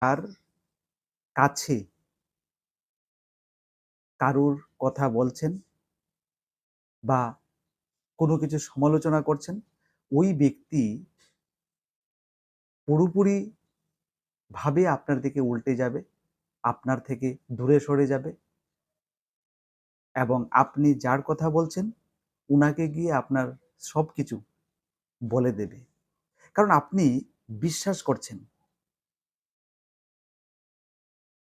তার কাছে কারুর কথা বলছেন বা কোনো কিছু সমালোচনা করছেন, ওই ব্যক্তি পুরোপুরিভাবে আপনার দিকে উল্টে যাবে, আপনার থেকে দূরে সরে যাবে এবং আপনি যার কথা বলছেন, উনাকে গিয়ে আপনার সবকিছু বলে দেবে। কারণ আপনি বিশ্বাস করছেন।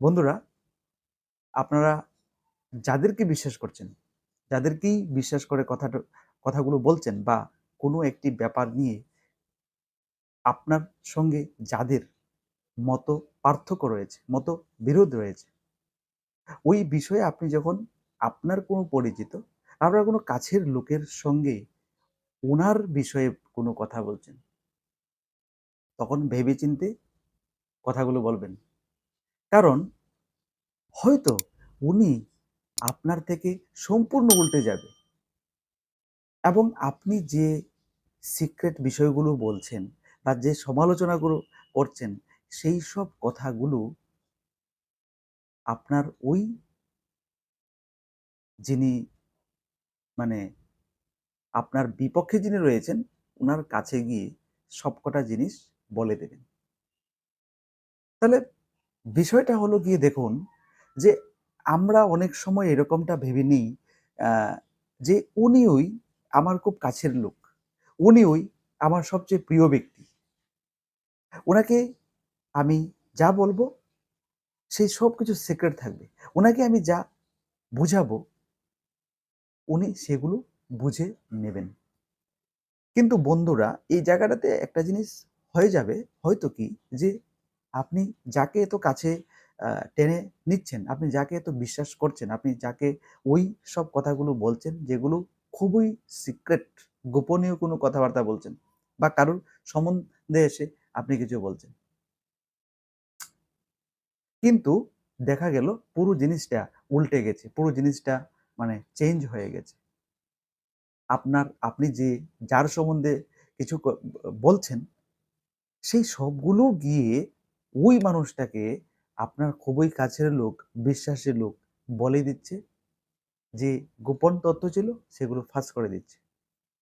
বন্ধুরা, আপনারা যাদেরকে বিশ্বাস করছেন, যাদেরকেই বিশ্বাস করে কথাগুলো বলছেন বা কোনো একটি ব্যাপার নিয়ে আপনার সঙ্গে যাদের মত পার্থক্য রয়েছে, মত বিরোধ রয়েছে, ওই বিষয়ে আপনি যখন আপনার কোনো পরিচিত, আপনার কোনো কাছের লোকের সঙ্গে ওনার বিষয়ে কোনো কথা বলছেন, তখন ভেবেচিন্তে কথাগুলো বলবেন। কারণ হয়তো উনি আপনার থেকে সম্পূর্ণ উল্টে যাবে এবং আপনি যে সিক্রেট বিষয়গুলো বলছেন বা যে সমালোচনাগুলো করছেন, সেই সব কথাগুলো আপনার ওই যিনি মানে আপনার বিপক্ষে যিনি রয়েছেন, উনার কাছে গিয়ে সবকটা জিনিস বলে দেবেন। তাহলে বিষয়টা হলো গিয়ে দেখুন যে আমরা অনেক সময় এরকমটা ভেবে নিই যে উনিই আমার খুব কাছের লোক, উনিই আমার সবচেয়ে প্রিয় ব্যক্তি, ওনাকে আমি যা বলবো সেই সব কিছু সিক্রেট থাকবে, ওনাকে আমি যা বুঝাবো উনি সেগুলো বুঝে নেবেন। কিন্তু বন্ধুরা, এই জায়গাটাতে একটা জিনিস হয়ে যাবে, হয়তো কি যে আপনি যাকে এত কাছে টেনে নিচ্ছেন, আপনি যাকে এত বিশ্বাস করছেন, আপনি যাকে ওই সব কথাগুলো বলছেন যেগুলো খুবই সিক্রেট, গোপনীয় কোনো কথাবার্তা বলছেন বা কারোর সম্বন্ধে এসে আপনি কিছু বলছেন, কিন্তু দেখা গেল পুরো জিনিসটা উল্টে গেছে, পুরো জিনিসটা মানে চেঞ্জ হয়ে গেছে। আপনি যার সম্বন্ধে কিছু বলছেন, সেই সবগুলো গিয়ে ওই মানুষটাকে আপনার খুবই কাছের লোক, বিশ্বাসের লোক বলে দিচ্ছে, যে গোপন তথ্য ছিল সেগুলো ফাঁস করে দিচ্ছে।